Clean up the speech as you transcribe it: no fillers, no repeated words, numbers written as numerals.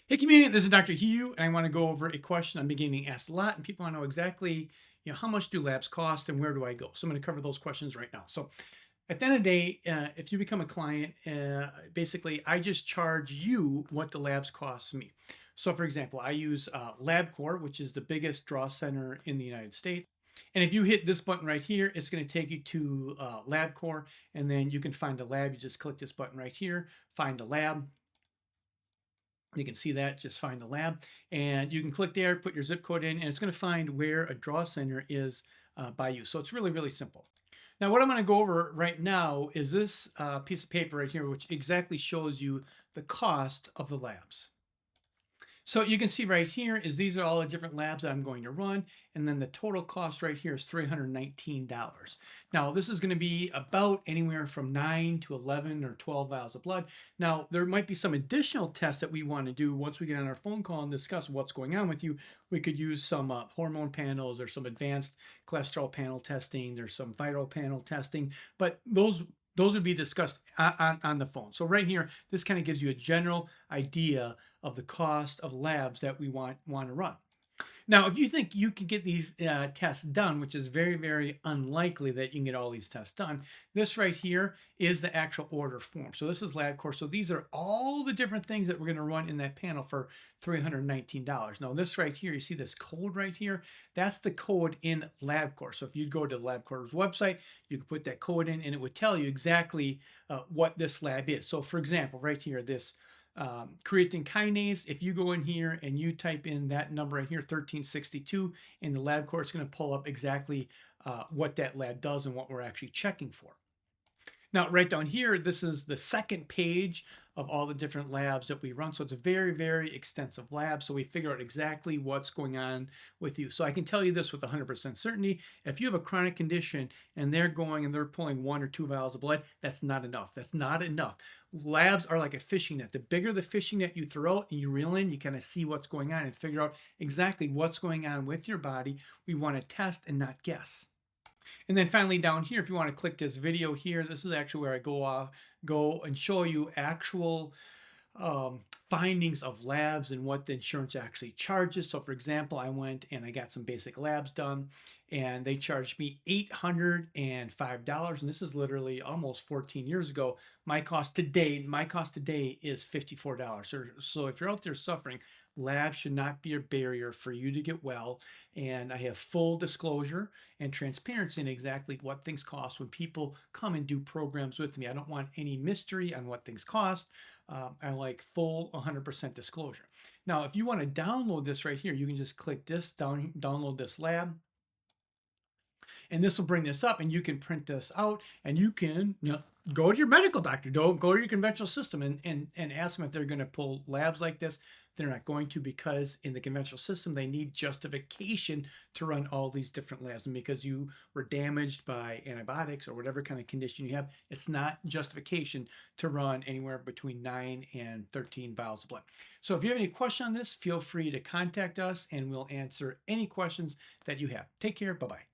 Hey community, this is Dr. Hugh, and I want to go over a question I'm beginning asked a lot, and people want to know exactly, how much do labs cost and where do I go? So I'm going to cover those questions right now. So at the end of the day, if you become a client, basically I just charge you what the labs cost me. So for example, I use LabCorp, which is the biggest draw center in the United States. And if you hit this button right here, it's going to take you to LabCorp, and then you can find the lab. You just click this button right here, find the lab. You can see that, just find the lab, and you can click there, put your zip code in, and it's going to find where a draw center is by you. So it's really, really simple. Now, what I'm going to go over right now is this piece of paper right here, which exactly shows you the cost of the labs. So you can see right here is these are all the different labs that I'm going to run. And then the total cost right here is $319. Now this is going to be about anywhere from 9 to 11 or 12 vials of blood. Now there might be some additional tests that we want to do once we get on our phone call and discuss what's going on with you. We could use some hormone panels or some advanced cholesterol panel testing. There's some viral panel testing, but those would be discussed on the phone. So right here, this kind of gives you a general idea of the cost of labs that we want to run. Now, if you think you can get these tests done, which is very, very unlikely that you can get all these tests done, this right here is the actual order form. So this is LabCorp. So these are all the different things that we're going to run in that panel for $319. Now, this right here, you see this code right here? That's the code in LabCorp. So if you go to LabCorp's website, you can put that code in and it would tell you exactly what this lab is. So for example, right here, this creatine kinase, if you go in here and you type in that number right here, 1362, in the LabCorp, it's going to pull up exactly what that lab does and what we're actually checking for. Now, right down here, this is the second page of all the different labs that we run. So it's a very, very extensive lab. So we figure out exactly what's going on with you. So I can tell you this with 100% certainty. If you have a chronic condition and they're going and they're pulling 1 or 2 vials of blood, that's not enough. That's not enough. Labs are like a fishing net. The bigger the fishing net you throw out and you reel in, you kind of see what's going on and figure out exactly what's going on with your body. We want to test and not guess. And then finally down here, if you want to click this video here, this is actually where I go and show you actual findings of labs and what the insurance actually charges. So for example, I went and I got some basic labs done and they charged me $805. And this is literally almost 14 years ago. My cost today is $54. So if you're out there suffering, labs should not be a barrier for you to get well. And I have full disclosure and transparency in exactly what things cost when people come and do programs with me. I don't want any mystery on what things cost. I like full 100% disclosure. Now, if you want to download this right here, you can just click this, download this lab. And this will bring this up and you can print this out and you can go to your medical doctor. Don't go to your conventional system and ask them if they're going to pull labs like this. They're not going to, because in the conventional system, they need justification to run all these different labs. And because you were damaged by antibiotics or whatever kind of condition you have, it's not justification to run anywhere between 9 and 13 vials of blood. So if you have any question on this, feel free to contact us and we'll answer any questions that you have. Take care. Bye-bye.